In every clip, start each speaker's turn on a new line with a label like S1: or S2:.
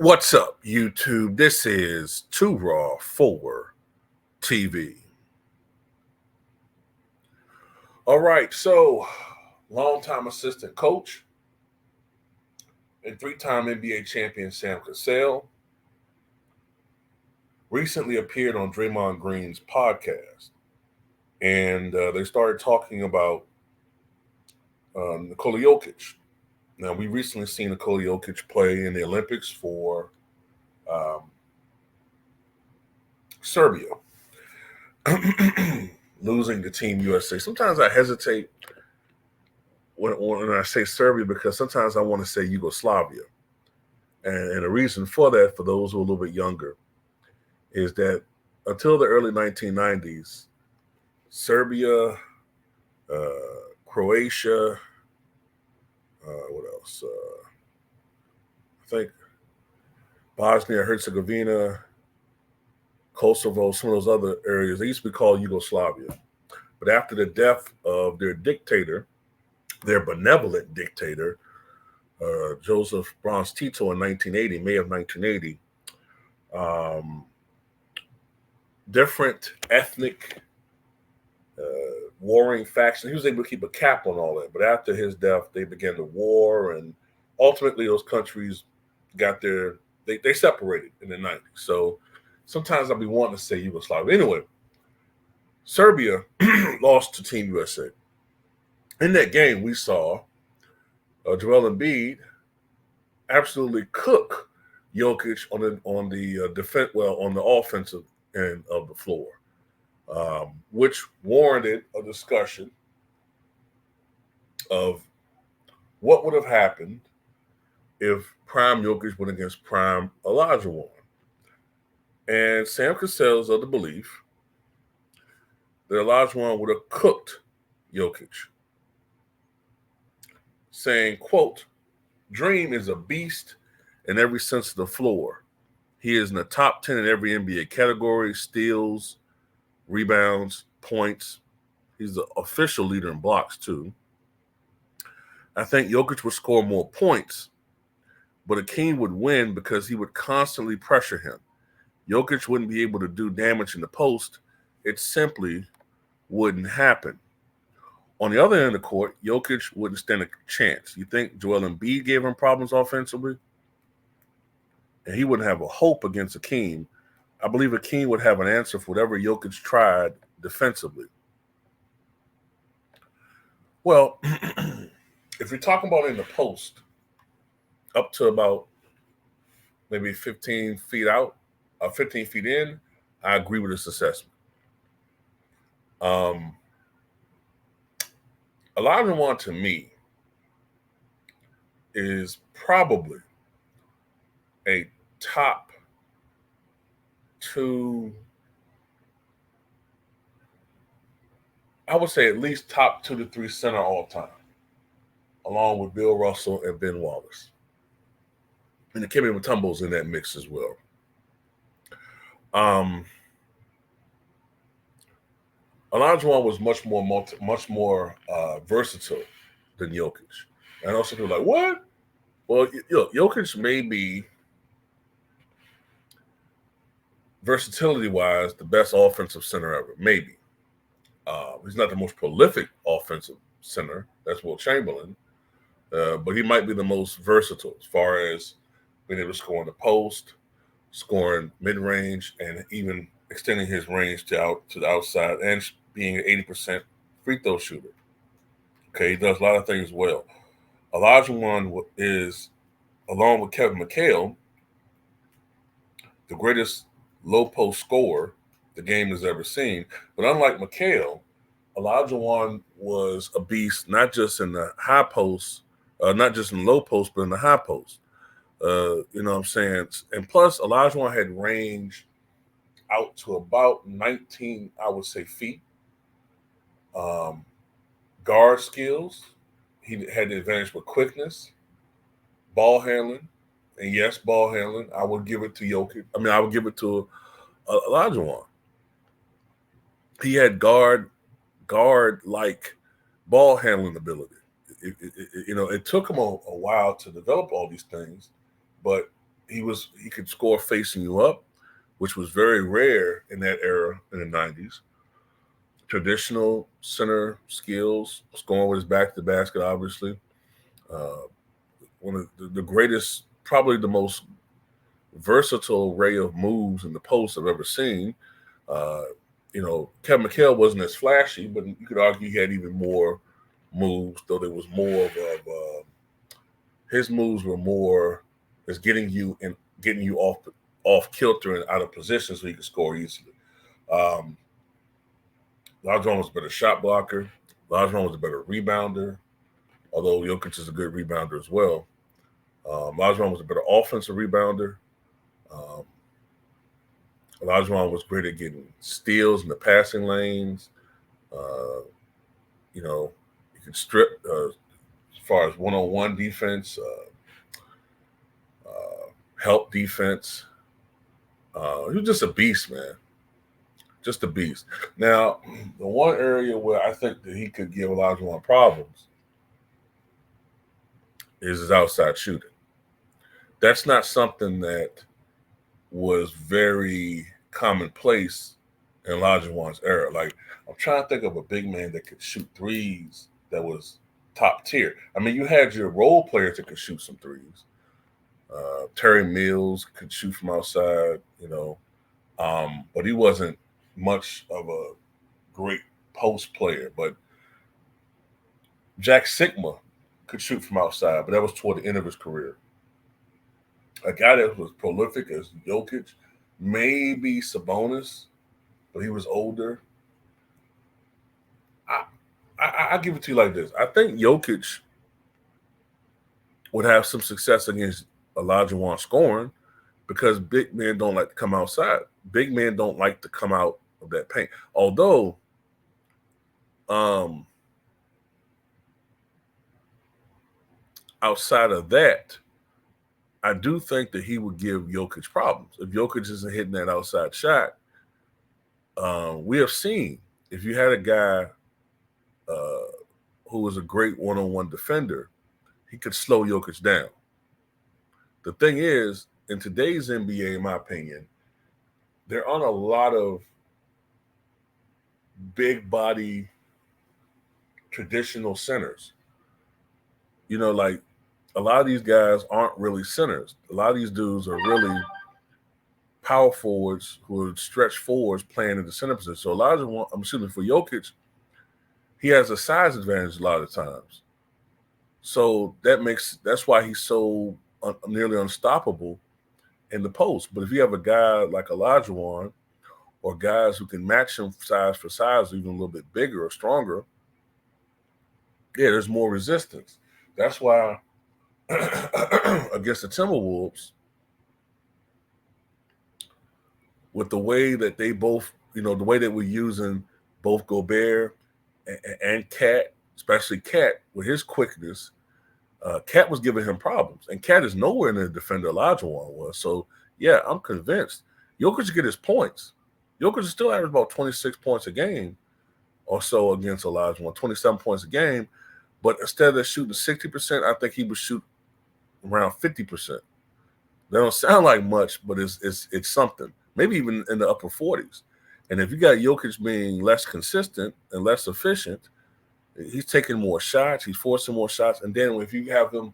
S1: What's up, YouTube? This is Too Raw for TV. All right, so longtime assistant coach and three-time NBA champion Sam Cassell recently appeared on Draymond Green's podcast, and they started talking about Nikola Jokic. Now, we recently seen Nikola Jokic play in the Olympics for um, Serbia, losing to Team USA. Sometimes I hesitate when I say Serbia because sometimes I want to say Yugoslavia. And the reason for that, for those who are a little bit younger, is that until the early 1990s, Serbia, Croatia, what else? I think Bosnia, Herzegovina, Kosovo, some of those other areas, they used to be called Yugoslavia. But after the death of their dictator, their benevolent dictator, Joseph Broz Tito in 1980, May of 1980, different ethnic warring factions. He was able to keep a cap on all that. But after his death, they began the war, and ultimately those countries got they separated in the 90s. So sometimes I'll be wanting to say Yugoslavia. Anyway, Serbia lost to Team USA. In that game, we saw Joel Embiid absolutely cook Jokic on the defense, on the offensive end of the floor, which warranted a discussion of what would have happened if Prime Jokic went against Prime Olajuwon. And Sam Cassell is of the belief that Olajuwon would have cooked Jokic, saying, quote, "Dream is a beast in every sense of the floor. He is in the top 10 in every NBA category, steals, rebounds, points. He's the official leader in blocks, too. I think Jokic would score more points, but Hakeem would win because he would constantly pressure him. Jokic wouldn't be able to do damage in the post. It simply wouldn't happen. On the other end of the court, Jokic wouldn't stand a chance. You think Joel Embiid gave him problems offensively? And he wouldn't have a hope against Hakeem. I believe Hakeem would have an answer for whatever Jokic tried defensively." Well, if you're talking about in the post, up to about maybe 15 feet out, 15 feet in, I agree with this assessment. Olajuwon, to me, is probably a top two, I would say at least top 2 to 3 center all time, along with Bill Russell and Ben Wallace. And the Dikembe Mutombo's in that mix as well. Olajuwon was much more versatile than Jokic. I know some people are like, what? Well, Jokic may be, versatility-wise, the best offensive center ever. Maybe. He's not the most prolific offensive center. That's Will Chamberlain. But he might be the most versatile as far as being able to score in the post, scoring mid-range, and even extending his range to the outside, and being an 80% free throw shooter. Okay, he does a lot of things well. Olajuwon is, along with Kevin McHale, the greatest low post scorer the game has ever seen. But unlike McHale, Olajuwon was a beast, not just in the high post, not just in low post, but in the high post. You know what I'm saying? And plus, Olajuwon had range out to about 19, I would say, feet. Guard skills. He had the advantage with quickness, ball handling, and yes, ball handling. I would give it to Jokic. I would give it to Olajuwon. He had guard like ball handling ability. It took him a while to develop all these things, but he could score facing you up, which was very rare in that era in the 90s. Traditional center skills, scoring with his back to the basket, obviously. Uh, one of the greatest, probably the most versatile array of moves in the post I've ever seen. Uh, Kevin McHale wasn't as flashy, but you could argue he had even more moves, though there was more of his moves were more as getting you off kilter and out of position so he could score easily. Um, Olajuwon was a better shot blocker. Olajuwon was a better rebounder, although Jokic is a good rebounder as well. Olajuwon was a better offensive rebounder. Um, Olajuwon was great at getting steals in the passing lanes. Uh, you could strip as far as one-on-one defense, help defense. He was just a beast, man. Just a beast. Now, the one area where I think that he could give Olajuwon problems is his outside shooting. That's not something that was very commonplace in Olajuwon's era. Like, I'm trying to think of a big man that could shoot threes that was top tier. I mean, you had your role players that could shoot some threes. Terry Mills could shoot from outside, but he wasn't much of a great post player. But Jack Sigma could shoot from outside, but that was toward the end of his career. A guy that was prolific as Jokic, maybe Sabonis, but he was older. I give it to you like this. I think Jokic would have some success against Olajuwon scoring because big men don't like to come outside. Big men don't like to come out of that paint. Although, outside of that, I do think that he would give Jokic problems. If Jokic isn't hitting that outside shot, we have seen if you had a guy who was a great one-on-one defender, he could slow Jokic down. The thing is, in today's NBA, in my opinion, there aren't a lot of big body traditional centers. Like a lot of these guys aren't really centers. A lot of these dudes are really power forwards who are stretch forwards playing in the center position. So for Jokic, he has a size advantage a lot of times. So that's why he's so nearly unstoppable in the post. But if you have a guy like Olajuwon or guys who can match him size for size, or even a little bit bigger or stronger, there's more resistance. That's why against the Timberwolves, with the way that they both, the way that we're using both Gobert and Cat, especially Cat with his quickness, Cat was giving him problems, and Cat is nowhere near the defender Olajuwon was. So, yeah, I'm convinced Jokic get his points. Jokic still averaged about 26 points a game or so against Olajuwon, 27 points a game. But instead of shooting 60%, I think he would shoot around 50%. That don't sound like much, but it's something. Maybe even in the upper 40s. And if you got Jokic being less consistent and less efficient, he's taking more shots, he's forcing more shots. And then if you have him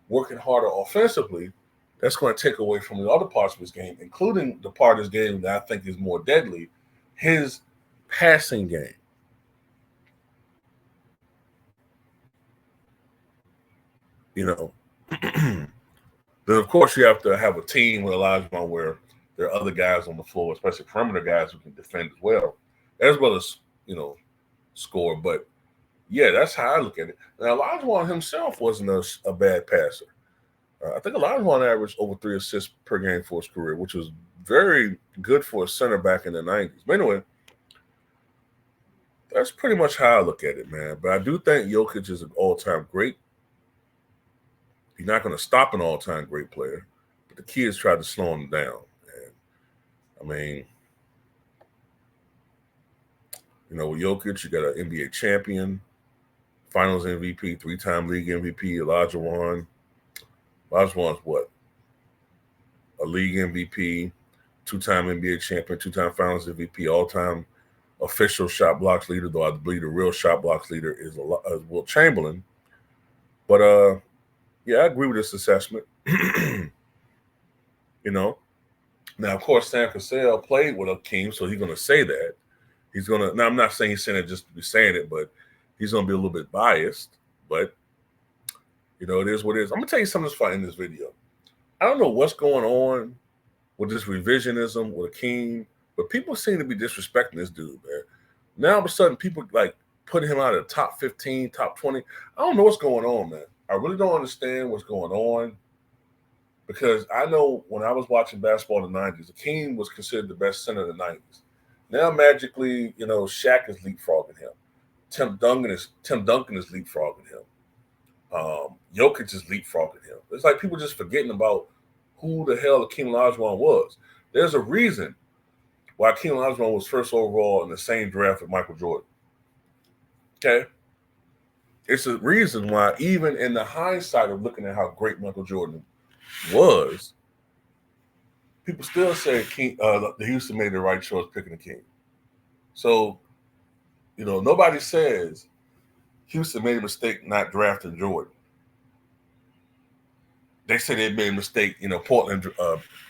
S1: working harder offensively, that's going to take away from the other parts of his game, including the part of his game that I think is more deadly, his passing game. Then of course you have to have a team with Olajuwon where there are other guys on the floor, especially perimeter guys who can defend as well as score. But yeah, that's how I look at it. Now Olajuwon himself wasn't a bad passer. I think Olajuwon averaged over 3 assists per game for his career, which was very good for a center back in the 90s. But anyway, that's pretty much how I look at it, man. But I do think Jokic is an all-time great. He's not going to stop an all-time great player, but the key is try to slow him down. And I mean, with Jokic, you got an NBA champion, Finals MVP, 3-time league MVP, Olajuwon's what? a league MVP, 2-time NBA champion, 2-time Finals MVP, all-time official shot blocks leader. Though I believe the real shot blocks leader is Wilt Chamberlain. But yeah, I agree with this assessment. Now of course Sam Cassell played with Hakeem, so he's going to say that. He's going to. Now I'm not saying he's saying it just to be saying it, but he's going to be a little bit biased. But it is what it is. I'm going to tell you something that's funny in this video. I don't know what's going on with this revisionism with Hakeem, but people seem to be disrespecting this dude, man. Now all of a sudden, people like putting him out of the top 15, top 20. I don't know what's going on, man. I really don't understand what's going on, because I know when I was watching basketball in the 90s, Hakeem was considered the best center in the 90s. Now magically, Shaq is leapfrogging him. Tim Duncan is leapfrogging him. Jokic is leapfrogging him. It's like people just forgetting about who the hell Hakeem Olajuwon was. There's a reason why Hakeem Olajuwon was first overall in the same draft with Michael Jordan. Okay? It's a reason why, even in the hindsight of looking at how great Michael Jordan was, people still say the Houston made the right choice picking Hakeem. So, nobody says Houston made a mistake not drafting Jordan. They say they made a mistake, Portland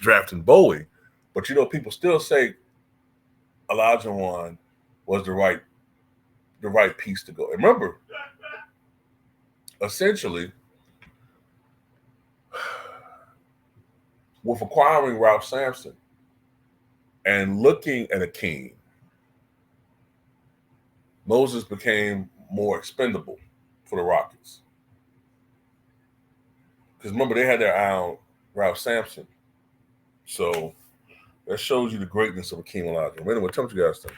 S1: drafting Bowie. But, people still say Olajuwon was the right piece to go. And remember, essentially, with acquiring Ralph Sampson and looking at Hakeem, Moses became more expendable for the Rockets. Because remember, they had their eye on Ralph Sampson. So that shows you the greatness of Hakeem Olajuwon. Anyway, tell me what you guys think.